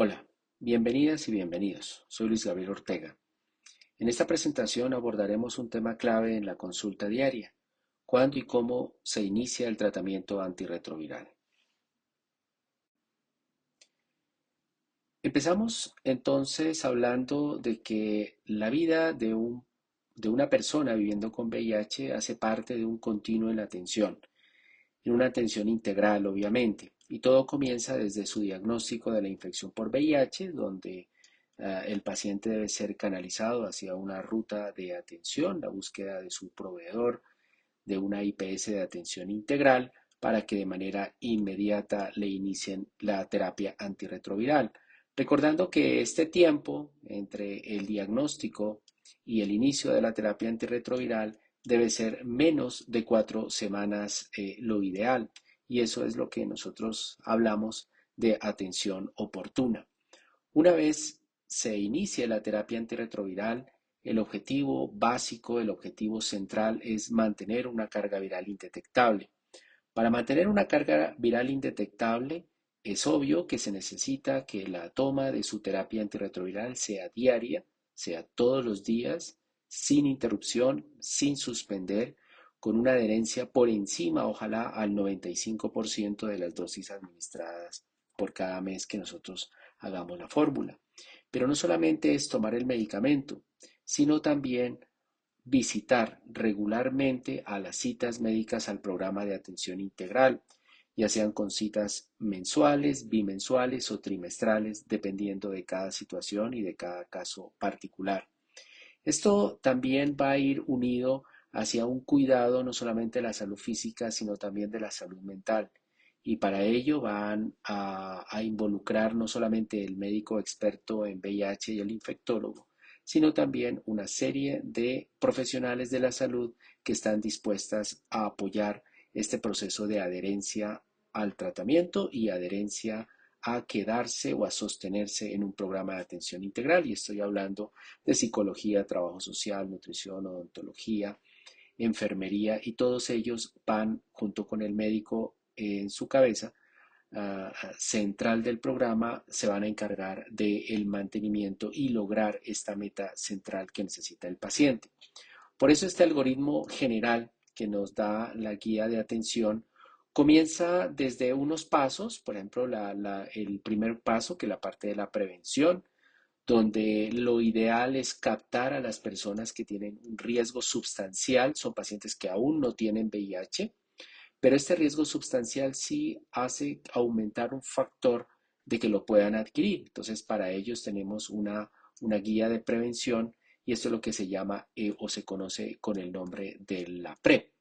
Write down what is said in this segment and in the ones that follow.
Hola, bienvenidas y bienvenidos. Soy Luis Gabriel Ortega. En esta presentación abordaremos un tema clave en la consulta diaria: cuándo y cómo se inicia el tratamiento antirretroviral. Empezamos entonces hablando de que la vida de una persona viviendo con VIH hace parte de un continuo en la atención, en una atención integral, obviamente. Y todo comienza desde su diagnóstico de la infección por VIH, donde el paciente debe ser canalizado hacia una ruta de atención, la búsqueda de su proveedor de una IPS de atención integral para que de manera inmediata le inicien la terapia antirretroviral. Recordando que este tiempo entre el diagnóstico y el inicio de la terapia antirretroviral debe ser menos de 4 semanas, lo ideal, y eso es lo que nosotros hablamos de atención oportuna. Una vez se inicie la terapia antirretroviral, el objetivo básico, el objetivo central es mantener una carga viral indetectable. Para mantener una carga viral indetectable, es obvio que se necesita que la toma de su terapia antirretroviral sea diaria, sea todos los días, sin interrupción, sin suspender, con una adherencia por encima, ojalá, al 95% de las dosis administradas por cada mes que nosotros hagamos la fórmula. Pero no solamente es tomar el medicamento, sino también visitar regularmente a las citas médicas al programa de atención integral, ya sean con citas mensuales, bimensuales o trimestrales, dependiendo de cada situación y de cada caso particular. Esto también va a ir unido hacia un cuidado no solamente de la salud física, sino también de la salud mental. Y para ello van a involucrar no solamente el médico experto en VIH y el infectólogo, sino también una serie de profesionales de la salud que están dispuestas a apoyar este proceso de adherencia al tratamiento y adherencia a quedarse o a sostenerse en un programa de atención integral. Y estoy hablando de psicología, trabajo social, nutrición, odontología, enfermería, y todos ellos van junto con el médico en su cabeza central del programa, se van a encargar del mantenimiento y lograr esta meta central que necesita el paciente. Por eso este algoritmo general que nos da la guía de atención comienza desde unos pasos, por ejemplo, el primer paso, que es la parte de la prevención, donde lo ideal es captar a las personas que tienen un riesgo substancial, son pacientes que aún no tienen VIH, pero este riesgo substancial sí hace aumentar un factor de que lo puedan adquirir. Entonces, para ellos tenemos una guía de prevención, y esto es lo que se llama o se conoce con el nombre de la PrEP.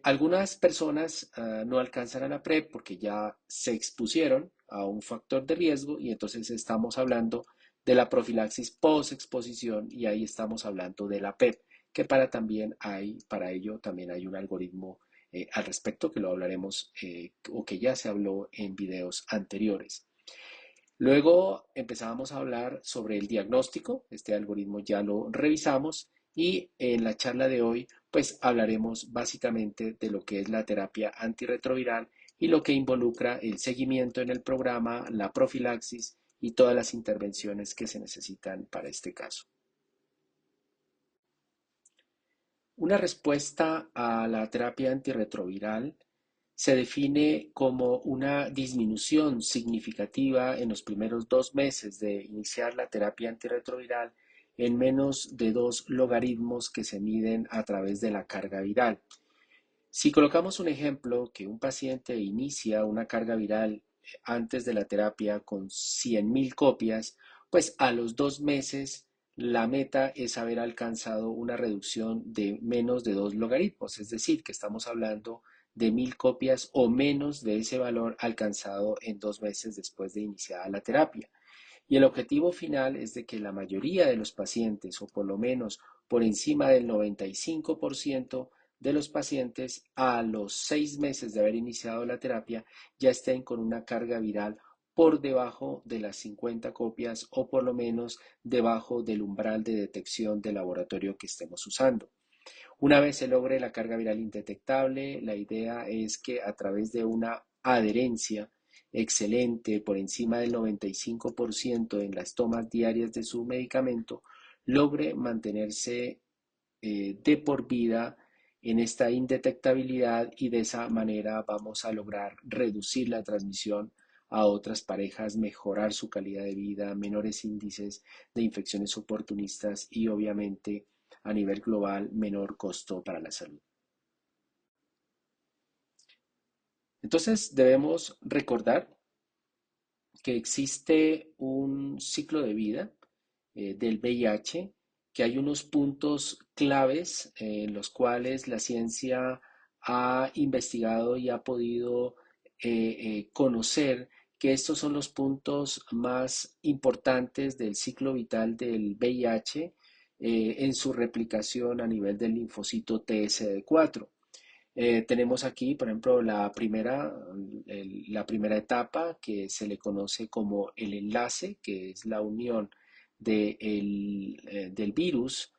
Algunas personas no alcanzan a la PrEP porque ya se expusieron a un factor de riesgo, y entonces estamos hablando de la profilaxis post-exposición, y ahí estamos hablando de la PEP, que para ello también hay un algoritmo al respecto, que lo hablaremos o que ya se habló en videos anteriores. Luego empezábamos a hablar sobre el diagnóstico, este algoritmo ya lo revisamos, y en la charla de hoy pues hablaremos básicamente de lo que es la terapia antirretroviral y lo que involucra el seguimiento en el programa, la profilaxis y todas las intervenciones que se necesitan para este caso. Una respuesta a la terapia antirretroviral se define como una disminución significativa en los primeros 2 meses de iniciar la terapia antirretroviral en menos de 2 logaritmos que se miden a través de la carga viral. Si colocamos un ejemplo, que un paciente inicia una carga viral antes de la terapia con 100.000 copias, pues a los 2 meses la meta es haber alcanzado una reducción de menos de 2 logaritmos, es decir, que estamos hablando de 1.000 copias o menos de ese valor alcanzado en 2 meses después de iniciada la terapia. Y el objetivo final es de que la mayoría de los pacientes, o por lo menos por encima del 95% de los pacientes, a los 6 meses de haber iniciado la terapia, ya estén con una carga viral por debajo de las 50 copias, o por lo menos debajo del umbral de detección de laboratorio que estemos usando. Una vez se logre la carga viral indetectable, la idea es que a través de una adherencia excelente, por encima del 95% en las tomas diarias de su medicamento, logre mantenerse de por vida en esta indetectabilidad y de esa manera vamos a lograr reducir la transmisión a otras parejas, mejorar su calidad de vida, menores índices de infecciones oportunistas y obviamente a nivel global menor costo para la salud. Entonces debemos recordar que existe un ciclo de vida del VIH, que hay unos puntos claves en los cuales la ciencia ha investigado y ha podido conocer que estos son los puntos más importantes del ciclo vital del VIH en su replicación a nivel del linfocito TSD4. Tenemos aquí, por ejemplo, la primera etapa que se le conoce como el enlace, que es la unión del virus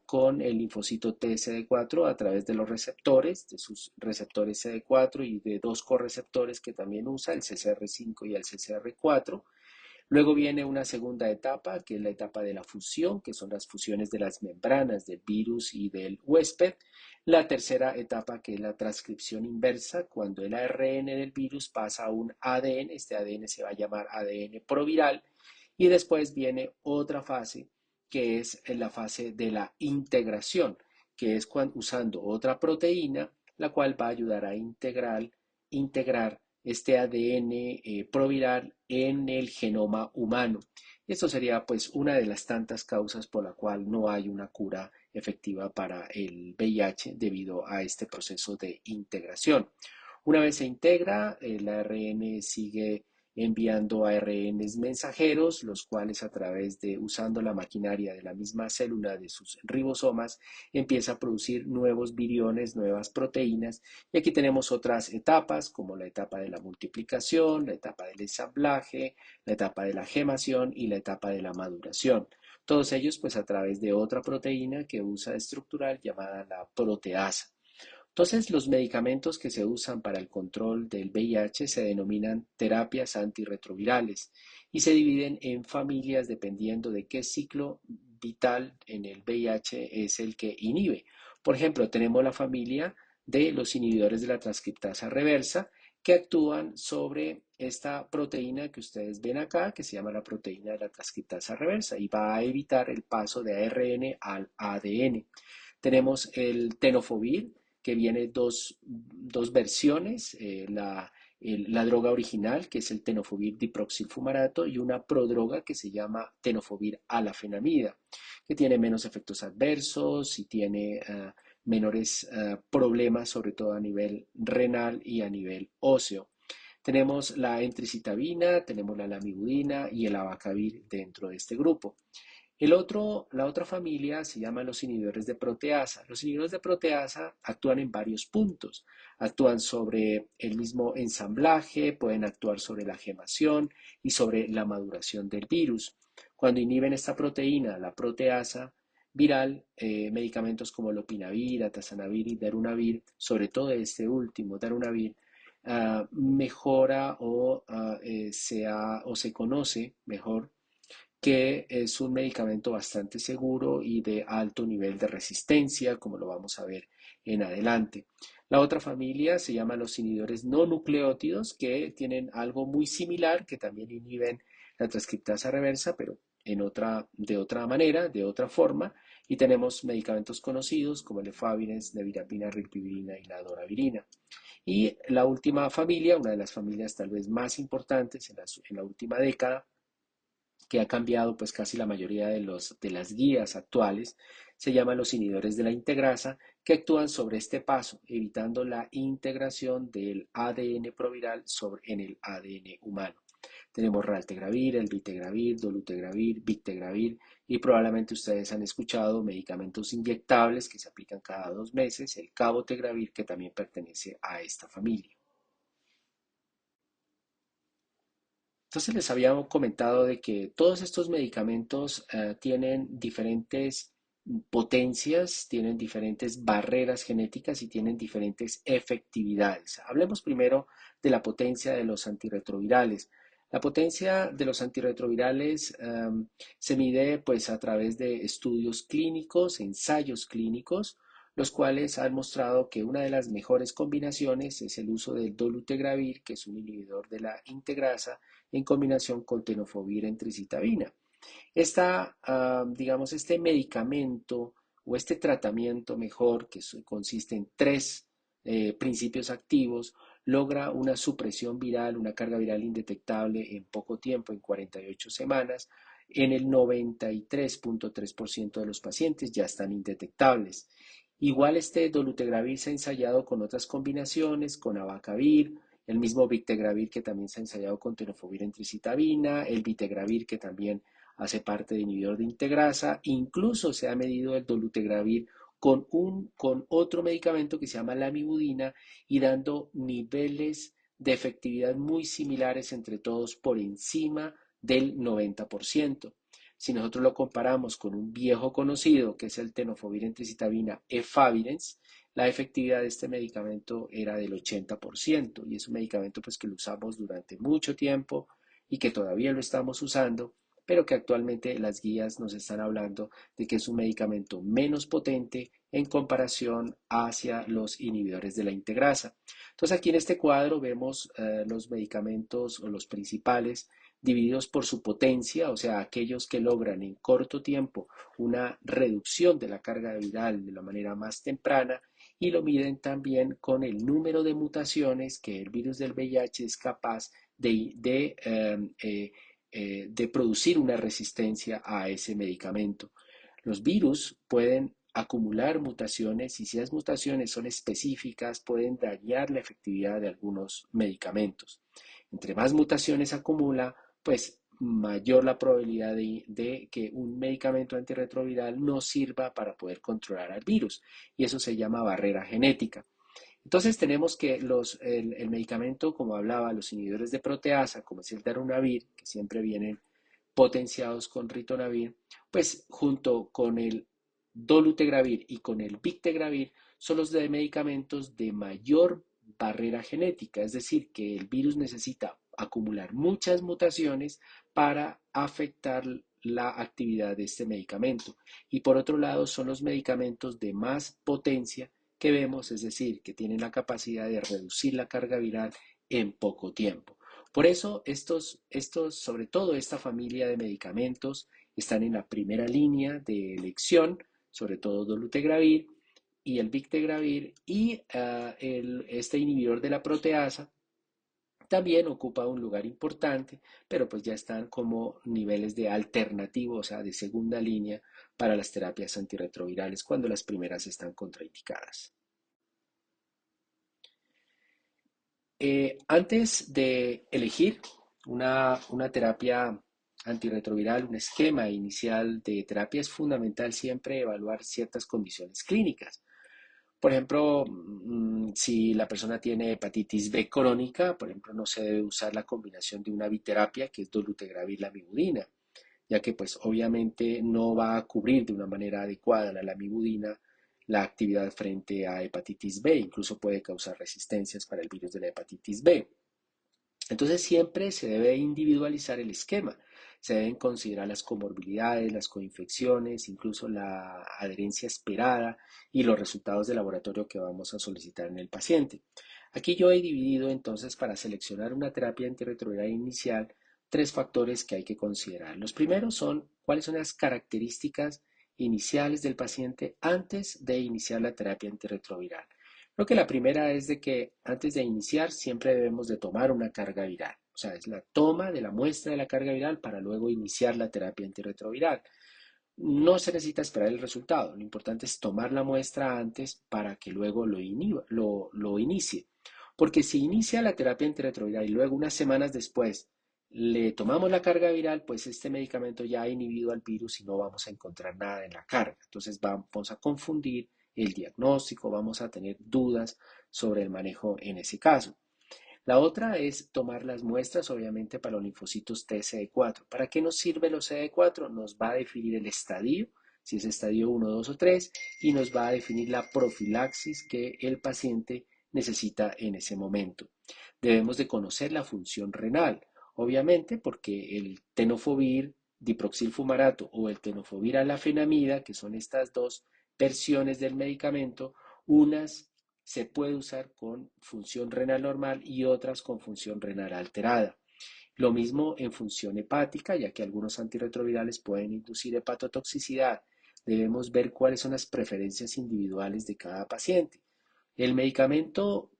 con el linfocito TSD4 a través de los receptores, de sus receptores CD4 y de dos correceptores que también usa, el CCR5 y el CCR4. Luego viene una segunda etapa, que es la etapa de la fusión, que son las fusiones de las membranas del virus y del huésped. La tercera etapa, que es la transcripción inversa, cuando el ARN del virus pasa a un ADN, este ADN se va a llamar ADN proviral, y después viene otra fase, que es la fase de la integración, que es usando otra proteína, la cual va a ayudar a integrar este ADN proviral en el genoma humano. Esto sería pues una de las tantas causas por la cual no hay una cura efectiva para el VIH debido a este proceso de integración. Una vez se integra, el ARN sigue enviando ARNs mensajeros, los cuales a través de usando la maquinaria de la misma célula de sus ribosomas empieza a producir nuevos viriones, nuevas proteínas. Y aquí tenemos otras etapas como la etapa de la multiplicación, la etapa del ensamblaje, la etapa de la gemación y la etapa de la maduración. Todos ellos pues a través de otra proteína que usa estructural llamada la proteasa. Entonces, los medicamentos que se usan para el control del VIH se denominan terapias antirretrovirales y se dividen en familias dependiendo de qué ciclo vital en el VIH es el que inhibe. Por ejemplo, tenemos la familia de los inhibidores de la transcriptasa reversa que actúan sobre esta proteína que ustedes ven acá, que se llama la proteína de la transcriptasa reversa y va a evitar el paso de ARN al ADN. Tenemos el tenofovir, que viene dos versiones, la droga original, que es el tenofovir diproxilfumarato, y una prodroga que se llama tenofovir alafenamida, que tiene menos efectos adversos y tiene menores problemas, sobre todo a nivel renal y a nivel óseo. Tenemos la entricitabina, tenemos la lamivudina y el abacavir dentro de este grupo. La otra familia se llama los inhibidores de proteasa. Los inhibidores de proteasa actúan en varios puntos. Actúan sobre el mismo ensamblaje, pueden actuar sobre la gemación y sobre la maduración del virus. Cuando inhiben esta proteína, la proteasa viral, medicamentos como lopinavir, atazanavir y darunavir, sobre todo este último, darunavir, mejora o se conoce mejor que es un medicamento bastante seguro y de alto nivel de resistencia, como lo vamos a ver en adelante. La otra familia se llama los inhibidores no nucleótidos, que tienen algo muy similar, que también inhiben la transcriptasa reversa, pero de otra manera, de otra forma, y tenemos medicamentos conocidos como el efavirenz, nevirapina, rilpivirina y la doravirina. Y la última familia, una de las familias tal vez más importantes en la última década, que ha cambiado pues casi la mayoría de las guías actuales, se llaman los inhibidores de la integrasa, que actúan sobre este paso, evitando la integración del ADN proviral en el ADN humano. Tenemos raltegravir, el vitegravir, dolutegravir, victegravir y probablemente ustedes han escuchado medicamentos inyectables que se aplican cada 2 meses, el cabotegravir que también pertenece a esta familia. Entonces les había comentado de que todos estos medicamentos tienen diferentes potencias, tienen diferentes barreras genéticas y tienen diferentes efectividades. Hablemos primero de la potencia de los antirretrovirales. La potencia de los antirretrovirales se mide pues a través de estudios clínicos, ensayos clínicos, los cuales han mostrado que una de las mejores combinaciones es el uso del dolutegravir, que es un inhibidor de la integrasa, en combinación con tenofovir en tricitabina. Digamos, este medicamento o este tratamiento mejor, que consiste en tres principios activos, logra una supresión viral, una carga viral indetectable en poco tiempo, en 48 semanas. En el 93.3% de los pacientes ya están indetectables. Igual este dolutegravir se ha ensayado con otras combinaciones, con abacavir, el mismo victegravir que también se ha ensayado con tenofovir en tricitabina, el vitegravir que también hace parte de inhibidor de integrasa, incluso se ha medido el dolutegravir con otro medicamento que se llama lamivudina y dando niveles de efectividad muy similares entre todos por encima del 90%. Si nosotros lo comparamos con un viejo conocido que es el tenofovir en tricitabina, efavirenz, la efectividad de este medicamento era del 80% y es un medicamento pues que lo usamos durante mucho tiempo y que todavía lo estamos usando, pero que actualmente las guías nos están hablando de que es un medicamento menos potente en comparación hacia los inhibidores de la integrasa. Entonces aquí en este cuadro vemos los medicamentos o los principales divididos por su potencia, o sea, aquellos que logran en corto tiempo una reducción de la carga viral de la manera más temprana, y lo miden también con el número de mutaciones que el virus del VIH es capaz de producir una resistencia a ese medicamento. Los virus pueden acumular mutaciones y si esas mutaciones son específicas pueden dañar la efectividad de algunos medicamentos. Entre más mutaciones acumula, pues mayor la probabilidad de que un medicamento antirretroviral no sirva para poder controlar al virus. Y eso se llama barrera genética. Entonces tenemos que el medicamento, como hablaba, los inhibidores de proteasa, como es el darunavir, que siempre vienen potenciados con ritonavir, pues junto con el dolutegravir y con el victegravir son los de medicamentos de mayor barrera genética, es decir, que el virus necesita acumular muchas mutaciones para afectar la actividad de este medicamento. Y por otro lado, son los medicamentos de más potencia que vemos, es decir, que tienen la capacidad de reducir la carga viral en poco tiempo. Por eso, sobre todo esta familia de medicamentos, están en la primera línea de elección, sobre todo dolutegravir y el victegravir, y este inhibidor de la proteasa también ocupa un lugar importante, pero pues ya están como niveles de alternativo, o sea, de segunda línea para las terapias antirretrovirales cuando las primeras están contraindicadas. Antes de elegir una terapia antirretroviral, un esquema inicial de terapia, es fundamental siempre evaluar ciertas condiciones clínicas. Por ejemplo, si la persona tiene hepatitis B crónica, por ejemplo, no se debe usar la combinación de una biterapia, que es dolutegravir lamivudina, ya que pues obviamente no va a cubrir de una manera adecuada la lamivudina la actividad frente a hepatitis B, incluso puede causar resistencias para el virus de la hepatitis B. Entonces siempre se debe individualizar el esquema, se deben considerar las comorbilidades, las coinfecciones, incluso la adherencia esperada y los resultados de laboratorio que vamos a solicitar en el paciente. Aquí yo he dividido entonces para seleccionar una terapia antirretroviral inicial tres factores que hay que considerar. Los primeros son cuáles son las características iniciales del paciente antes de iniciar la terapia antirretroviral. Creo que la primera es de que antes de iniciar siempre debemos de tomar una carga viral. O sea, es la toma de la muestra de la carga viral para luego iniciar la terapia antirretroviral. No se necesita esperar el resultado. Lo importante es tomar la muestra antes para que luego lo inicie. Porque si inicia la terapia antirretroviral y luego unas semanas después le tomamos la carga viral, pues este medicamento ya ha inhibido al virus y no vamos a encontrar nada en la carga. Entonces vamos a confundir el diagnóstico, vamos a tener dudas sobre el manejo en ese caso. La otra es tomar las muestras, obviamente, para los linfocitos T CD4. ¿Para qué nos sirve los CD4? Nos va a definir el estadio si es estadio 1, 2 o 3, y nos va a definir la profilaxis que el paciente necesita en ese momento. Debemos de conocer la función renal, obviamente porque el tenofovir diproxilfumarato o el tenofovir alafenamida, que son estas dos versiones del medicamento, unas se puede usar con función renal normal y otras con función renal alterada. Lo mismo en función hepática, ya que algunos antirretrovirales pueden inducir hepatotoxicidad. Debemos ver cuáles son las preferencias individuales de cada paciente. El medicamento,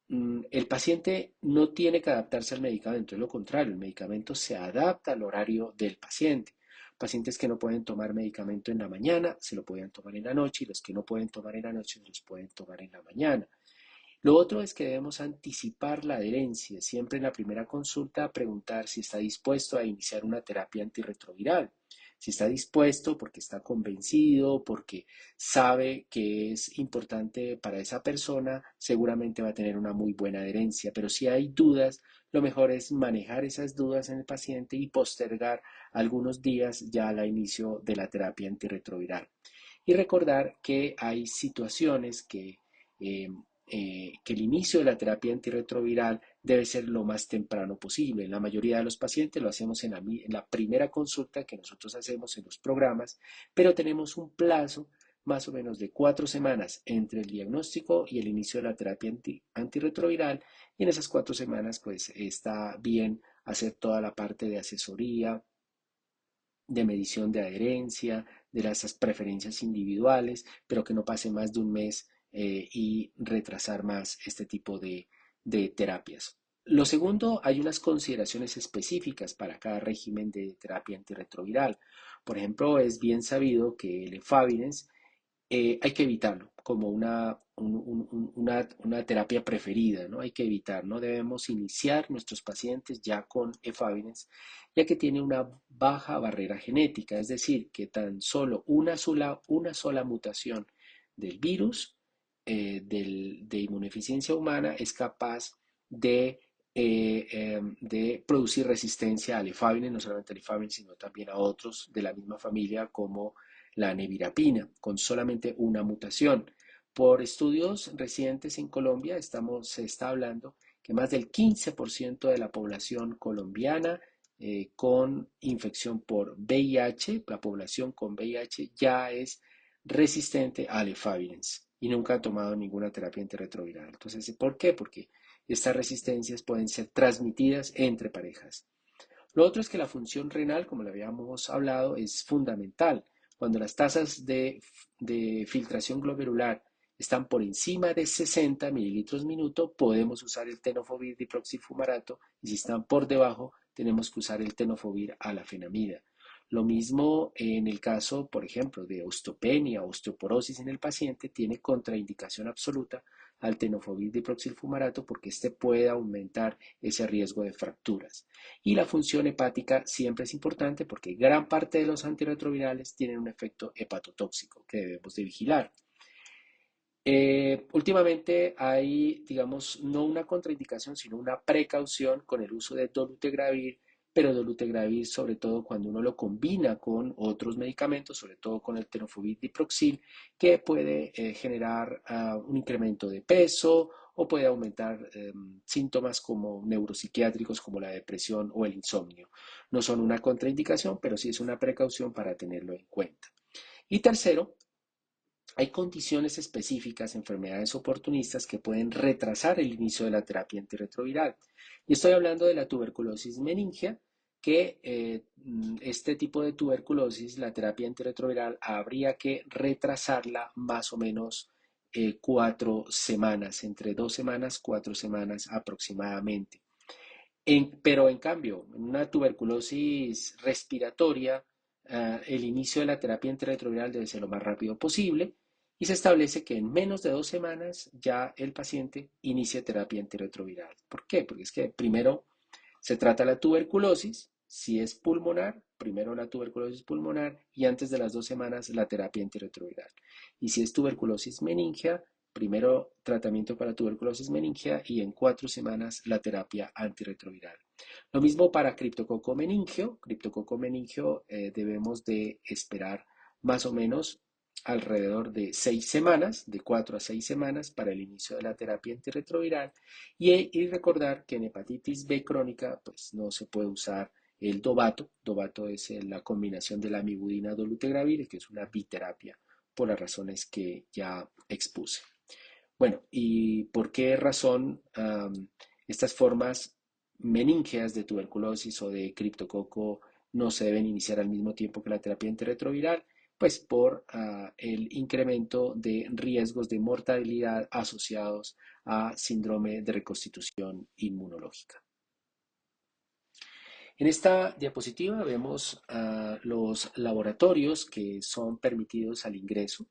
el paciente no tiene que adaptarse al medicamento, es lo contrario, el medicamento se adapta al horario del paciente. Pacientes que no pueden tomar medicamento en la mañana, se lo pueden tomar en la noche, y los que no pueden tomar en la noche, se los pueden tomar en la mañana. Lo otro es que debemos anticipar la adherencia. Siempre en la primera consulta preguntar si está dispuesto a iniciar una terapia antirretroviral. Si está dispuesto porque está convencido, porque sabe que es importante para esa persona, seguramente va a tener una muy buena adherencia. Pero si hay dudas, lo mejor es manejar esas dudas en el paciente y postergar algunos días ya al inicio de la terapia antirretroviral. Y recordar que hay situaciones eh, que el inicio de la terapia antirretroviral debe ser lo más temprano posible. En la mayoría de los pacientes lo hacemos en la primera consulta que nosotros hacemos en los programas, pero tenemos un plazo más o menos de 4 semanas entre el diagnóstico y el inicio de la terapia antirretroviral, y en esas 4 semanas pues está bien hacer toda la parte de asesoría, de medición de adherencia, de las preferencias individuales, pero que no pase más de un mes y retrasar más este tipo de terapias. Lo segundo, hay unas consideraciones específicas para cada régimen de terapia antirretroviral. Por ejemplo, es bien sabido que el efavirenz hay que evitarlo como una terapia preferida, ¿no? Hay que evitar, no debemos iniciar nuestros pacientes ya con efavirenz, ya que tiene una baja barrera genética, es decir, que tan solo una sola mutación del virus de inmunodeficiencia humana es capaz de producir resistencia al efavirenz, no solamente al efavirenz, sino también a otros de la misma familia como la nevirapina, con solamente una mutación. Por estudios recientes en Colombia se está hablando que más del 15% de la población colombiana con infección por VIH, la población con VIH ya es resistente al efavirenz y nunca ha tomado ninguna terapia antirretroviral. Entonces, ¿por qué? Porque estas resistencias pueden ser transmitidas entre parejas. Lo otro es que la función renal, como lo habíamos hablado, es fundamental. Cuando las tasas de filtración glomerular están por encima de 60 mililitros minuto, podemos usar el tenofovir diproxifumarato, y si están por debajo, tenemos que usar el tenofovir alafenamida. Lo mismo en el caso, por ejemplo, de osteopenia o osteoporosis en el paciente, tiene contraindicación absoluta al tenofovir diproxilfumarato porque este puede aumentar ese riesgo de fracturas. Y la función hepática siempre es importante porque gran parte de los antirretrovirales tienen un efecto hepatotóxico que debemos de vigilar. Últimamente hay, digamos, no una contraindicación, sino una precaución con el uso de dolutegravir, pero dolutegravir sobre todo cuando uno lo combina con otros medicamentos, sobre todo con el tenofovir diproxil, que puede generar un incremento de peso o puede aumentar síntomas como neuropsiquiátricos como la depresión o el insomnio. No son una contraindicación, pero sí es una precaución para tenerlo en cuenta. Y tercero, hay condiciones específicas, enfermedades oportunistas que pueden retrasar el inicio de la terapia antirretroviral. Y estoy hablando de la tuberculosis meningia, que este tipo de tuberculosis, la terapia antirretroviral, habría que retrasarla más o menos 4 semanas, entre 2 semanas, 4 semanas aproximadamente. Pero en cambio, en una tuberculosis respiratoria, el inicio de la terapia antirretroviral debe ser lo más rápido posible y se establece que en menos de 2 semanas ya el paciente inicia terapia antirretroviral. ¿Por qué? Porque es que primero se trata la tuberculosis, si es pulmonar, primero la tuberculosis pulmonar y antes de las 2 semanas la terapia antirretroviral. Y si es tuberculosis meningia, primero tratamiento para tuberculosis meningia y en 4 semanas la terapia antirretroviral. Lo mismo para criptococo meningio. Criptococo meningio debemos de esperar más o menos alrededor de 6 semanas, de 4 a 6 semanas para el inicio de la terapia antirretroviral y recordar que en hepatitis B crónica pues no se puede usar el Dovato. Dovato es la combinación de la amibudina dolutegravir, que es una biterapia por las razones que ya expuse. Bueno, ¿y por qué razón estas formas meníngeas de tuberculosis o de criptococo no se deben iniciar al mismo tiempo que la terapia antirretroviral? Pues por el incremento de riesgos de mortalidad asociados a síndrome de reconstitución inmunológica. En esta diapositiva vemos los laboratorios que son permitidos al ingreso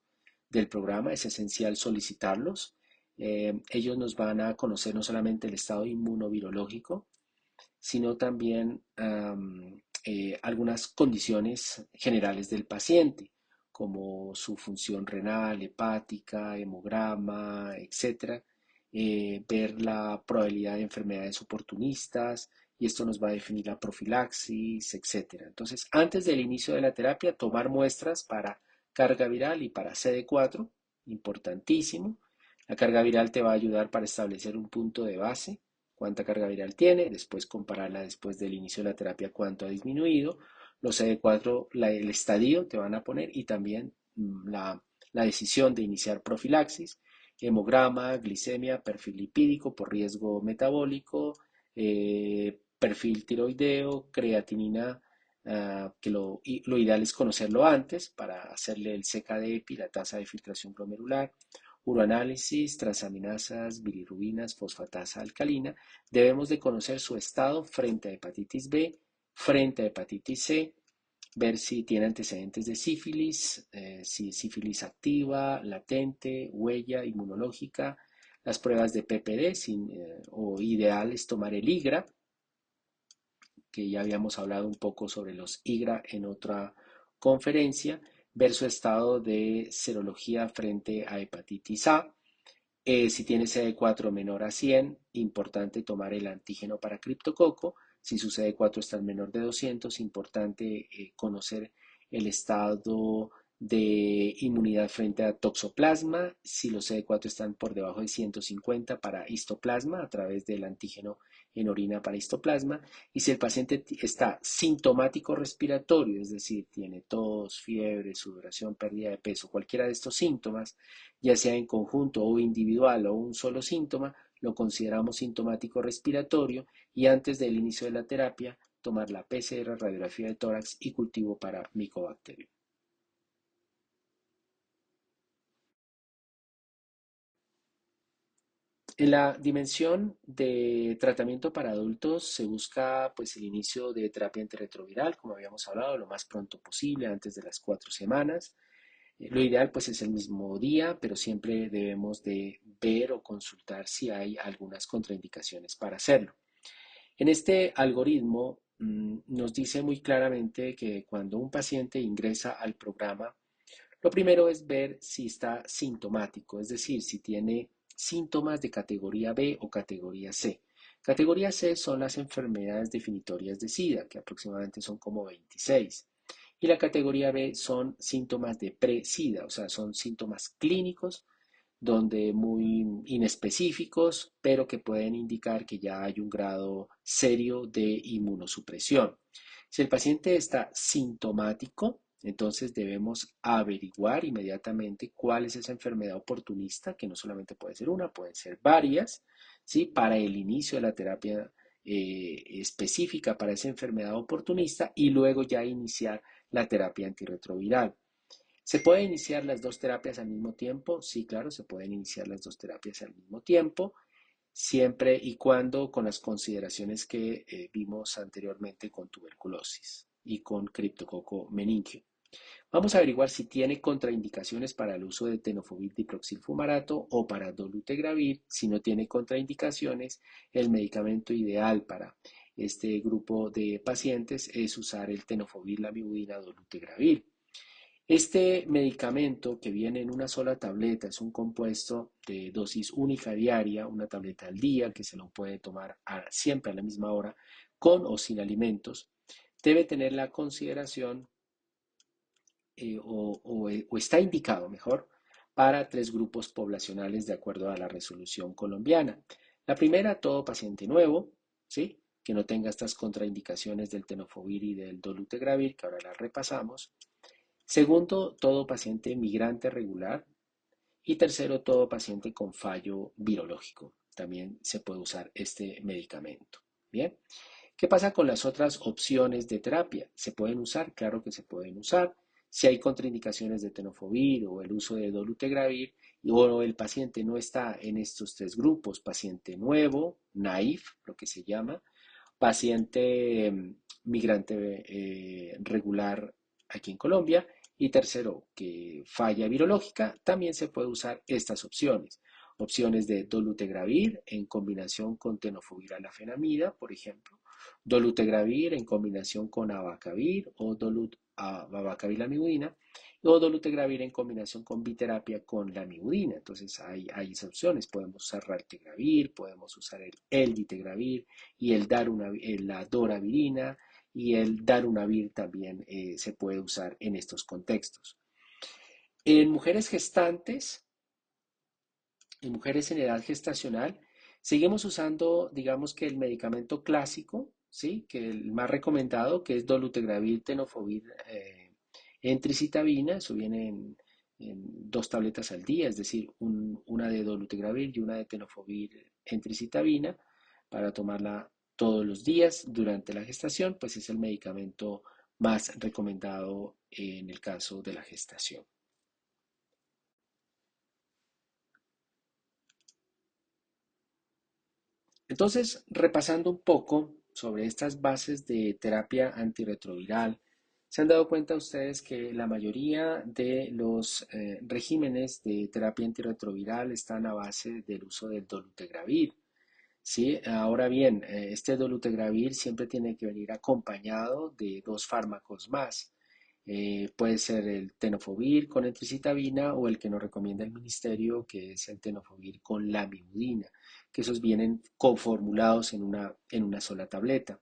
del programa. Es esencial solicitarlos. Ellos nos van a conocer no solamente el estado inmunovirológico, sino también algunas condiciones generales del paciente, como su función renal, hepática, hemograma, etcétera. Ver la probabilidad de enfermedades oportunistas y esto nos va a definir la profilaxis, etcétera. Entonces, antes del inicio de la terapia, tomar muestras para carga viral y para CD4, importantísimo. La carga viral te va a ayudar para establecer un punto de base, cuánta carga viral tiene, después compararla después del inicio de la terapia, cuánto ha disminuido, los CD4, el estadio te van a poner y también la decisión de iniciar profilaxis, hemograma, glicemia, perfil lipídico por riesgo metabólico, perfil tiroideo, creatinina, que lo ideal es conocerlo antes para hacerle el CKD-EPI, la tasa de filtración glomerular, uroanálisis, transaminasas, bilirrubinas, fosfatasa alcalina. Debemos de conocer su estado frente a hepatitis B, frente a hepatitis C, ver si tiene antecedentes de sífilis, si es sífilis activa, latente, huella inmunológica, las pruebas de PPD, o ideal es tomar el IGRA, que ya habíamos hablado un poco sobre los IGRA en otra conferencia, ver su estado de serología frente a hepatitis A. Si tiene CD4 menor a 100, importante tomar el antígeno para criptococo. Si su CD4 está en menor de 200, importante conocer el estado de inmunidad frente a toxoplasma. Si los CD4 están por debajo de 150 para histoplasma a través del antígeno en orina para histoplasma. Y si el paciente está sintomático respiratorio, es decir, tiene tos, fiebre, sudoración, pérdida de peso, cualquiera de estos síntomas, ya sea en conjunto o individual o un solo síntoma, lo consideramos sintomático respiratorio y antes del inicio de la terapia, tomar la PCR, radiografía de tórax y cultivo para micobacterium. En la dimensión de tratamiento para adultos se busca pues el inicio de terapia antirretroviral, como habíamos hablado, lo más pronto posible, antes de las 4 semanas. Lo ideal pues es el mismo día, pero siempre debemos de ver o consultar si hay algunas contraindicaciones para hacerlo. En este algoritmo nos dice muy claramente que cuando un paciente ingresa al programa, lo primero es ver si está sintomático, es decir, si tiene síntomas de categoría B o categoría C. Categoría C son las enfermedades definitorias de SIDA, que aproximadamente son como 26. Y la categoría B son síntomas de pre-SIDA, o sea, son síntomas clínicos donde muy inespecíficos, pero que pueden indicar que ya hay un grado serio de inmunosupresión. Si el paciente está sintomático, entonces debemos averiguar inmediatamente cuál es esa enfermedad oportunista, que no solamente puede ser una, pueden ser varias, ¿sí? Para el inicio de la terapia específica para esa enfermedad oportunista y luego ya iniciar la terapia antirretroviral. ¿Se pueden iniciar las dos terapias al mismo tiempo? Sí, claro, se pueden iniciar las dos terapias al mismo tiempo, siempre y cuando con las consideraciones que vimos anteriormente con tuberculosis y con criptococo meningio. Vamos a averiguar si tiene contraindicaciones para el uso de tenofovir diproxilfumarato o para dolutegravir. Si no tiene contraindicaciones, el medicamento ideal para este grupo de pacientes es usar el tenofovir lamivudina dolutegravir. Este medicamento que viene en una sola tableta es un compuesto de dosis única diaria, una tableta al día que se lo puede tomar siempre a la misma hora, con o sin alimentos. Debe tener la consideración o está indicado mejor para tres grupos poblacionales de acuerdo a la resolución colombiana. La primera, todo paciente nuevo, ¿sí? Que no tenga estas contraindicaciones del tenofovir y del dolutegravir, que ahora las repasamos. Segundo, todo paciente migrante regular. Y tercero, todo paciente con fallo virológico. También se puede usar este medicamento. Bien. ¿Qué pasa con las otras opciones de terapia? ¿Se pueden usar? Claro que se pueden usar. Si hay contraindicaciones de tenofovir o el uso de dolutegravir o el paciente no está en estos tres grupos, paciente nuevo, naif, lo que se llama, paciente migrante regular aquí en Colombia. Y tercero, que falla virológica, también se puede usar estas opciones. Opciones de dolutegravir en combinación con tenofovir alafenamida, por ejemplo. Dolutegravir en combinación con abacavir o abacavir lamivudina o dolutegravir en combinación con biterapia con lamivudina. Entonces hay esas opciones. Podemos usar raltegravir, podemos usar el ditegravir y la doravirina y el darunavir también se puede usar en estos contextos. En mujeres gestantes, en mujeres en edad gestacional, seguimos usando, digamos que el medicamento clásico, ¿sí? Que el más recomendado, que es dolutegravir, tenofovir, entricitabina, eso viene en 2 tabletas al día, es decir, una de dolutegravir y una de tenofovir entricitabina para tomarla todos los días durante la gestación, pues es el medicamento más recomendado en el caso de la gestación. Entonces, repasando un poco sobre estas bases de terapia antirretroviral, se han dado cuenta ustedes que la mayoría de los regímenes de terapia antirretroviral están a base del uso del dolutegravir. ¿Sí? Ahora bien, este dolutegravir siempre tiene que venir acompañado de dos fármacos más. Puede ser el tenofovir con entricitabina o el que nos recomienda el ministerio, que es el tenofovir con lamivudina, que esos vienen conformulados en una sola tableta.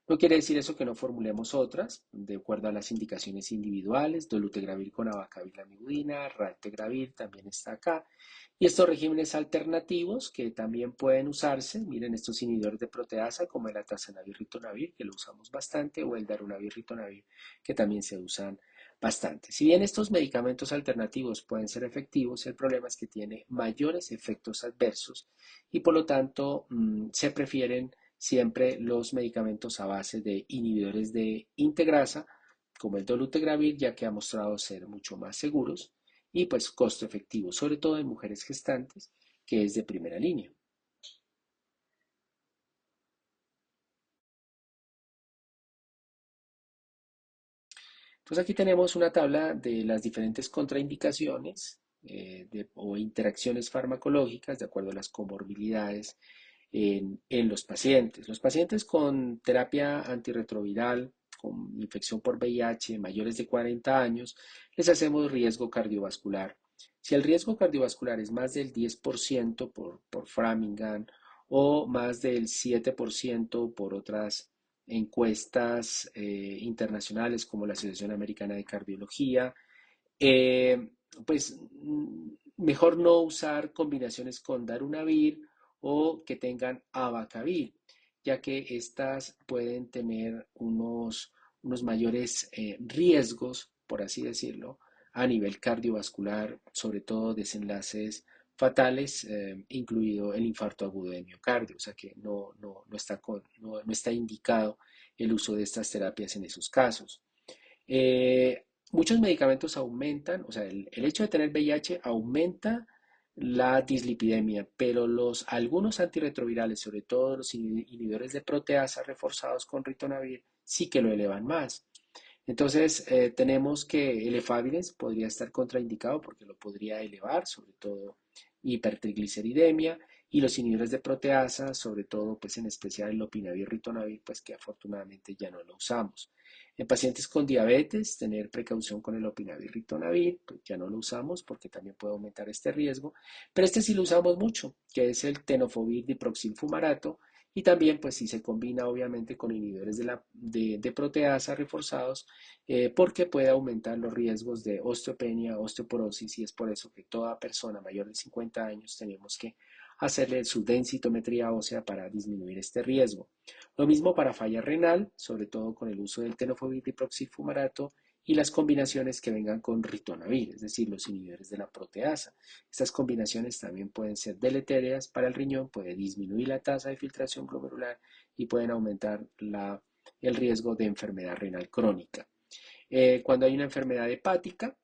No quiere decir eso que no formulemos otras, de acuerdo a las indicaciones individuales, dolutegravir con abacavilamivudina, raltegravir también está acá. Y estos regímenes alternativos que también pueden usarse, miren estos inhibidores de proteasa como el atazanavir-ritonavir, que lo usamos bastante, o el darunavir-ritonavir, que también se usan bastante. Si bien estos medicamentos alternativos pueden ser efectivos, el problema es que tiene mayores efectos adversos y por lo tanto se prefieren siempre los medicamentos a base de inhibidores de integrasa, como el dolutegravir, ya que ha mostrado ser mucho más seguros y pues costo efectivo, sobre todo en mujeres gestantes, que es de primera línea. Entonces aquí tenemos una tabla de las diferentes contraindicaciones o interacciones farmacológicas de acuerdo a las comorbilidades en los pacientes. Los pacientes con terapia antirretroviral, con infección por VIH, mayores de 40 años, les hacemos riesgo cardiovascular. Si el riesgo cardiovascular es más del 10% por Framingham o más del 7% por otras encuestas internacionales como la Asociación Americana de Cardiología, eh, pues mejor no usar combinaciones con darunavir o que tengan abacavir, ya que estas pueden tener unos mayores riesgos, por así decirlo, a nivel cardiovascular, sobre todo desenlaces fatales, incluido el infarto agudo de miocardio, o sea que no está indicado el uso de estas terapias en esos casos. Muchos medicamentos aumentan, o sea, el hecho de tener VIH aumenta la dislipidemia, pero algunos antirretrovirales, sobre todo los inhibidores de proteasa reforzados con ritonavir, sí que lo elevan más. Entonces, tenemos que el efavirenz podría estar contraindicado porque lo podría elevar, sobre todo hipertrigliceridemia, y los inhibidores de proteasa, sobre todo, pues en especial el lopinavir, ritonavir, pues que afortunadamente ya no lo usamos. En pacientes con diabetes, tener precaución con el lopinavir, ritonavir, pues ya no lo usamos porque también puede aumentar este riesgo, pero este sí lo usamos mucho, que es el tenofovir diproxil fumarato, Y también, pues si se combina obviamente con inhibidores de proteasa reforzados, porque puede aumentar los riesgos de osteopenia, osteoporosis, y es por eso que toda persona mayor de 50 años tenemos que hacerle su densitometría ósea para disminuir este riesgo. Lo mismo para falla renal, sobre todo con el uso del tenofovir diproxifumarato y las combinaciones que vengan con ritonavir, es decir, los inhibidores de la proteasa. Estas combinaciones también pueden ser deleterias para el riñón, puede disminuir la tasa de filtración glomerular y pueden aumentar el riesgo de enfermedad renal crónica. Cuando hay una enfermedad hepática,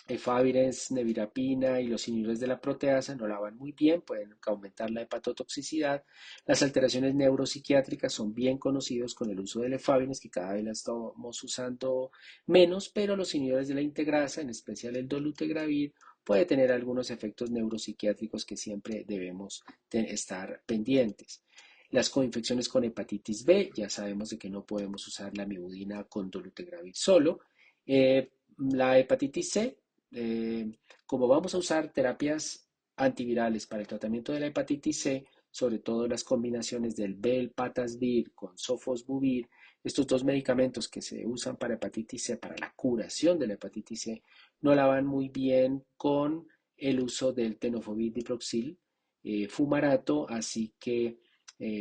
efavirenz, nevirapina y los inhibidores de la proteasa no la van muy bien, pueden aumentar la hepatotoxicidad. Las alteraciones neuropsiquiátricas son bien conocidos con el uso del efavirenz, que cada vez la estamos usando menos, pero los inhibidores de la integrasa, en especial el dolutegravir, puede tener algunos efectos neuropsiquiátricos que siempre debemos estar pendientes. Las coinfecciones con hepatitis B, ya sabemos de que no podemos usar la mibudina con dolutegravir solo. La hepatitis C, eh, como vamos a usar terapias antivirales para el tratamiento de la hepatitis C, sobre todo las combinaciones del Velpatasvir con Sofosbuvir, estos dos medicamentos que se usan para hepatitis C, para la curación de la hepatitis C, no la van muy bien con el uso del tenofovir diproxil fumarato, así que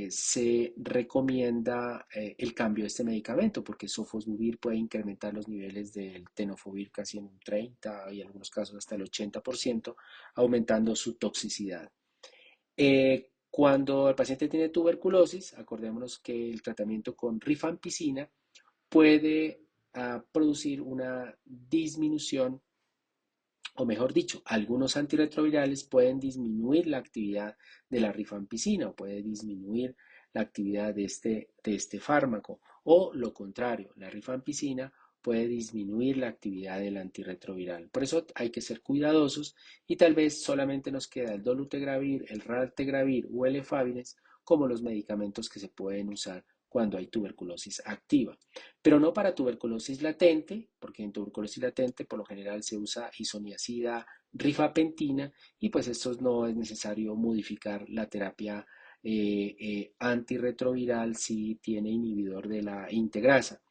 se recomienda el cambio de este medicamento porque sofosbuvir puede incrementar los niveles del tenofovir casi en un 30 y en algunos casos hasta el 80%, aumentando su toxicidad. Cuando el paciente tiene tuberculosis, acordémonos que el tratamiento con rifampicina puede producir una disminución, o mejor dicho, algunos antirretrovirales pueden disminuir la actividad de la rifampicina o puede disminuir la actividad de este fármaco. O lo contrario, la rifampicina puede disminuir la actividad del antirretroviral. Por eso hay que ser cuidadosos y tal vez solamente nos queda el dolutegravir, el raltegravir o el efavirenz como los medicamentos que se pueden usar cuando hay tuberculosis activa, pero no para tuberculosis latente, porque en tuberculosis latente por lo general se usa isoniazida, rifapentina, y pues esto no es necesario modificar la terapia antirretroviral si tiene inhibidor de la integrasa.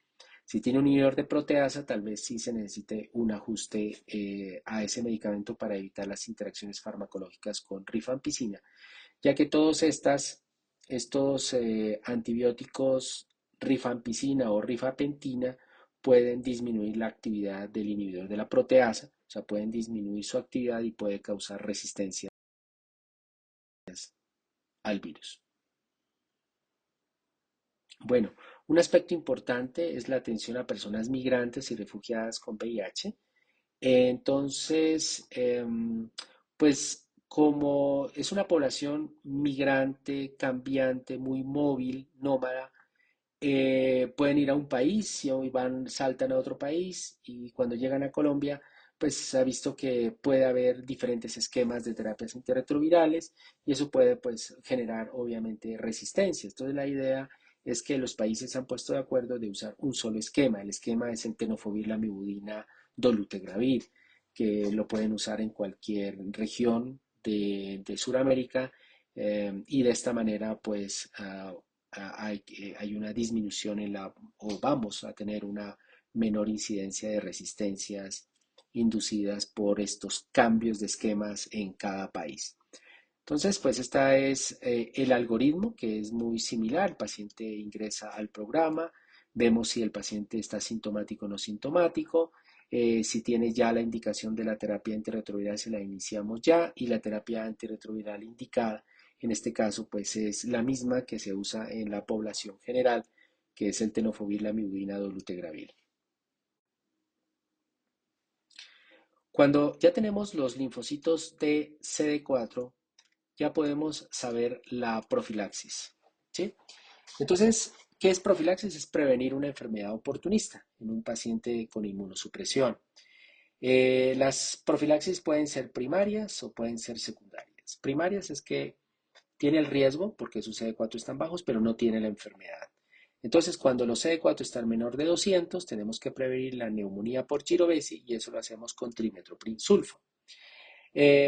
Si tiene un inhibidor de proteasa, tal vez sí se necesite un ajuste a ese medicamento para evitar las interacciones farmacológicas con rifampicina, ya que todos estos antibióticos rifampicina o rifapentina pueden disminuir la actividad del inhibidor de la proteasa, o sea, pueden disminuir su actividad y puede causar resistencia al virus. Bueno, un aspecto importante es la atención a personas migrantes y refugiadas con VIH. Entonces, pues como es una población migrante, cambiante, muy móvil, nómada, pueden ir a un país y hoy saltan a otro país y cuando llegan a Colombia, pues se ha visto que puede haber diferentes esquemas de terapias antirretrovirales y eso puede pues generar obviamente resistencia. Entonces la idea es que los países se han puesto de acuerdo de usar un solo esquema. El esquema es el tenofovir, lamivudina, dolutegravir, que lo pueden usar en cualquier región de Sudamérica, y de esta manera pues hay una disminución o vamos a tener una menor incidencia de resistencias inducidas por estos cambios de esquemas en cada país. Entonces, pues este es el algoritmo, que es muy similar. El paciente ingresa al programa, vemos si el paciente está sintomático o no sintomático. Si tiene ya la indicación de la terapia antirretroviral, se la iniciamos ya, y la terapia antirretroviral indicada en este caso pues es la misma que se usa en la población general, que es el tenofovir, lamivudina, dolutegravir. Cuando ya tenemos los linfocitos de CD4, ya podemos saber la profilaxis, ¿sí? Entonces, ¿qué es profilaxis? Es prevenir una enfermedad oportunista en un paciente con inmunosupresión. Las profilaxis pueden ser primarias o pueden ser secundarias. Primarias es que tiene el riesgo porque sus CD4 están bajos, pero no tiene la enfermedad. Entonces, cuando los CD4 están menor de 200, tenemos que prevenir la neumonía por girovesi y eso lo hacemos con trimethoprim sulfa.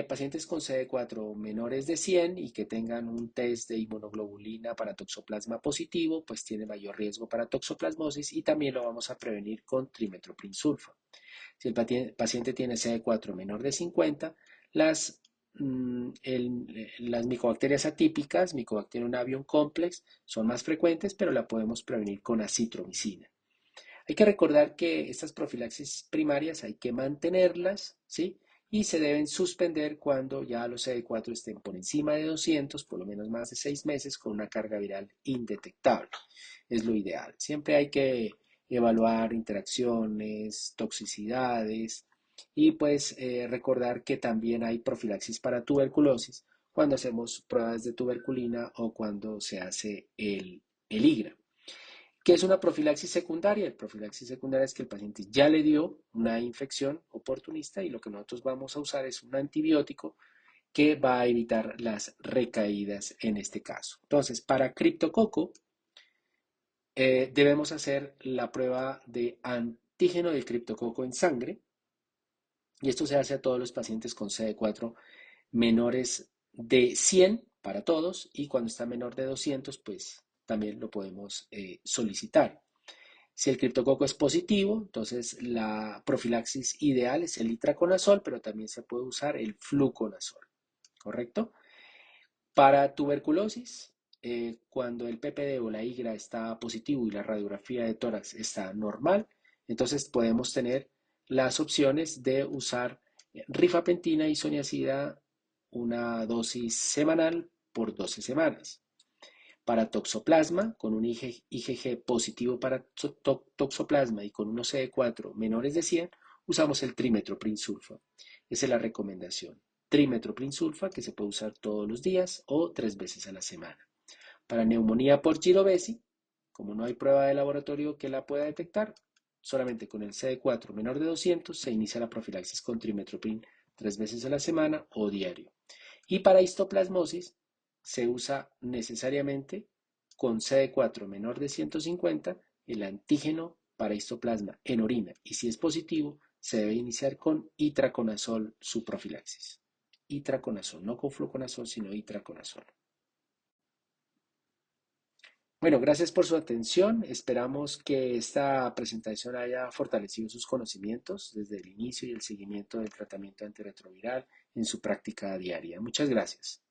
Pacientes con CD4 menores de 100 y que tengan un test de inmunoglobulina para toxoplasma positivo, pues tiene mayor riesgo para toxoplasmosis y también lo vamos a prevenir con trimetoprim sulfa. Si el paciente tiene CD4 menor de 50, las, las micobacterias atípicas, Mycobacterium avium complex, son más frecuentes, pero la podemos prevenir con acitromicina. Hay que recordar que estas profilaxis primarias hay que mantenerlas, ¿sí? Y se deben suspender cuando ya los CD4 estén por encima de 200, por lo menos más de 6 meses, con una carga viral indetectable. Es lo ideal. Siempre hay que evaluar interacciones, toxicidades y pues recordar que también hay profilaxis para tuberculosis cuando hacemos pruebas de tuberculina o cuando se hace el IGRA. ¿Qué es una profilaxis secundaria? El profilaxis secundaria es que el paciente ya le dio una infección oportunista y lo que nosotros vamos a usar es un antibiótico que va a evitar las recaídas en este caso. Entonces, para criptococo debemos hacer la prueba de antígeno del criptococo en sangre y esto se hace a todos los pacientes con CD4 menores de 100 para todos y cuando está menor de 200 pues también lo podemos solicitar. Si el criptococo es positivo, entonces la profilaxis ideal es el itraconazol, pero también se puede usar el fluconazol, ¿correcto? Para tuberculosis, cuando el PPD o la IGRA está positivo y la radiografía de tórax está normal, entonces podemos tener las opciones de usar rifapentina y isoniazida una dosis semanal por 12 semanas. Para toxoplasma, con un IgG positivo para toxoplasma y con unos CD4 menores de 100, usamos el trimetoprim sulfa. Esa es la recomendación. Trimetoprim sulfa que se puede usar todos los días o 3 veces a la semana. Para neumonía por girovesi, como no hay prueba de laboratorio que la pueda detectar, solamente con el CD4 menor de 200 se inicia la profilaxis con trimetoprim 3 veces a la semana o diario. Y para histoplasmosis se usa necesariamente con CD4 menor de 150 el antígeno para histoplasma en orina y si es positivo se debe iniciar con itraconazol su profilaxis. Itraconazol, no con fluconazol, sino itraconazol. Bueno, gracias por su atención. Esperamos que esta presentación haya fortalecido sus conocimientos desde el inicio y el seguimiento del tratamiento antirretroviral en su práctica diaria. Muchas gracias.